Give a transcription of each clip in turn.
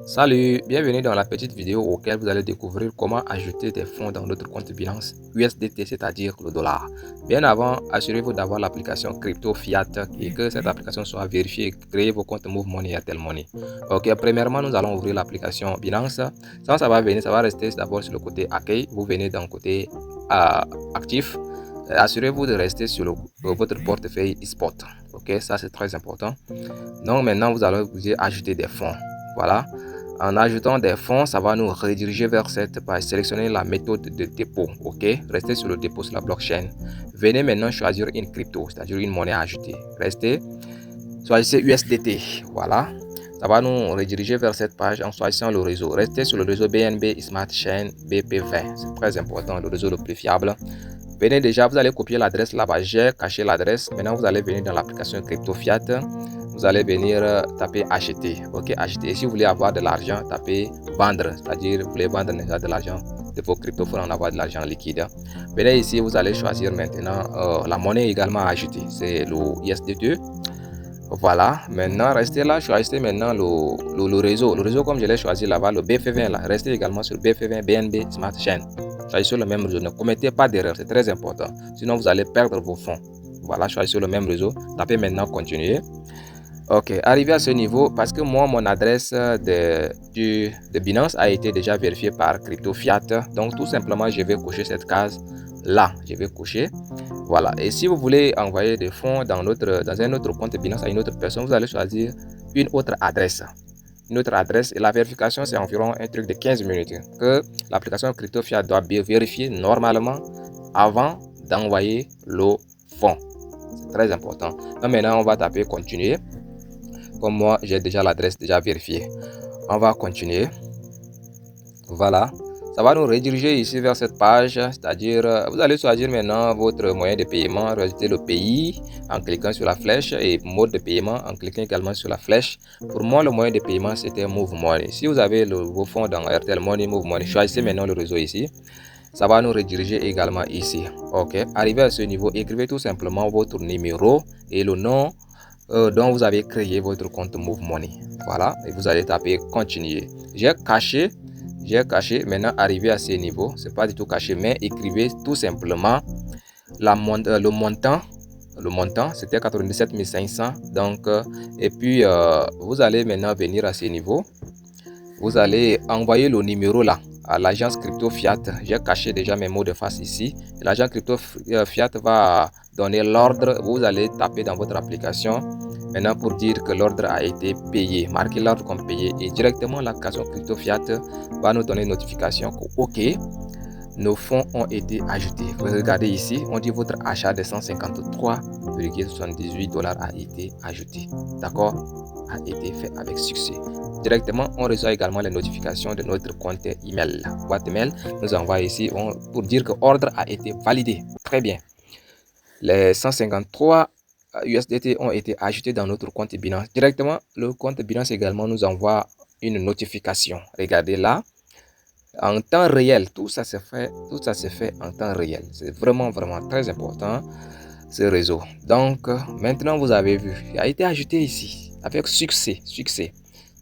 Salut, bienvenue dans la petite vidéo auquel vous allez découvrir comment ajouter des fonds dans notre compte Binance USDT, c'est-à-dire le dollar. Bien avant, assurez-vous d'avoir l'application Crypto Fiat et que cette application soit vérifiée et créez vos comptes Move Money et Airtel Money. Ok, premièrement, nous allons ouvrir l'application Binance. Ça va venir, ça va rester d'abord sur le côté accueil. Vous venez dans le côté actif. Assurez-vous de rester sur votre portefeuille eSpot. Ok, ça c'est très important. Donc maintenant, vous allez vous dire ajouter des fonds. Voilà. En ajoutant des fonds, ça va nous rediriger vers cette page. Sélectionnez la méthode de dépôt. Ok, restez sur le dépôt sur la blockchain. Venez maintenant choisir une crypto, c'est-à-dire une monnaie ajoutée. Restez, choisissez USDT. Voilà. Ça va nous rediriger vers cette page en choisissant le réseau. Restez sur le réseau BNB Smart Chain BP20. C'est très important, le réseau le plus fiable. Venez déjà, vous allez copier l'adresse là-bas. J'ai caché l'adresse. Maintenant, vous allez venir dans l'application Crypto Fiat. Vous allez venir taper acheter. Ok, acheter. Et si vous voulez avoir de l'argent, tapez vendre. C'est-à-dire, vous voulez vendre de l'argent de vos cryptos pour en avoir de l'argent liquide. Venez ici, vous allez choisir maintenant la monnaie également à ajouter. C'est le USDT. Voilà, maintenant restez là, choisissez maintenant le réseau. Le réseau comme je l'ai choisi là-bas, le BF20 là, restez également sur BF20 BNB Smart Chain. Choisissez le même réseau, ne commettez pas d'erreur, c'est très important. Sinon vous allez perdre vos fonds. Voilà, choisissez le même réseau, tapez maintenant continuer. Ok, arrivé à ce niveau, parce que moi, mon adresse de Binance a été déjà vérifiée par Crypto Fiat. Donc, tout simplement, je vais cocher cette case là. Je vais cocher. Voilà. Et si vous voulez envoyer des fonds dans un autre compte Binance à une autre personne, vous allez choisir une autre adresse. Une autre adresse. Et la vérification, c'est environ un truc de 15 minutes que l'application Crypto Fiat doit bien vérifier normalement avant d'envoyer le fonds. C'est très important. Donc, maintenant, on va taper continuer. Comme moi, j'ai déjà l'adresse déjà vérifiée. On va continuer. Voilà. Ça va nous rediriger ici vers cette page, c'est-à-dire vous allez choisir maintenant votre moyen de paiement, rajouter le pays en cliquant sur la flèche et mode de paiement en cliquant également sur la flèche. Pour moi, le moyen de paiement c'était Move Money. Si vous avez vos fonds dans Airtel Money, Move Money, choisissez maintenant le réseau ici. Ça va nous rediriger également ici. Ok. Arrivé à ce niveau, écrivez tout simplement votre numéro et le nom dont vous avez créé votre compte Move Money. Voilà, et vous allez taper continuer. J'ai caché. Maintenant, arrivé à ce niveau, c'est pas du tout caché, mais écrivez tout simplement le montant. Le montant, c'était 97 500. Donc, et puis, vous allez maintenant venir à ce niveau. Vous allez envoyer le numéro là à l'agence Crypto Fiat. J'ai caché déjà mes mots de passe ici. L'agence Crypto Fiat va donner l'ordre. Vous allez taper dans votre application maintenant pour dire que l'ordre a été payé. Marquez l'ordre comme payé et directement l'application Crypto Fiat va nous donner une notification que OK, nos fonds ont été ajoutés. Vous regardez ici, on dit votre achat de 153,78 $ a été ajouté. D'accord? A été fait avec succès. Directement, on reçoit également les notifications de notre compte email. La boîte mail nous envoie ici pour dire que l'ordre a été validé. Très bien. Les 153 USDT ont été ajoutés dans notre compte Binance. Directement, le compte Binance également nous envoie une notification. Regardez là. En temps réel, tout ça se fait en temps réel. C'est vraiment très important ce réseau. Donc maintenant vous avez vu, il a été ajouté ici avec succès.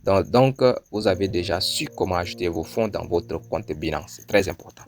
Donc vous avez déjà su comment ajouter vos fonds dans votre compte Binance. C'est très important.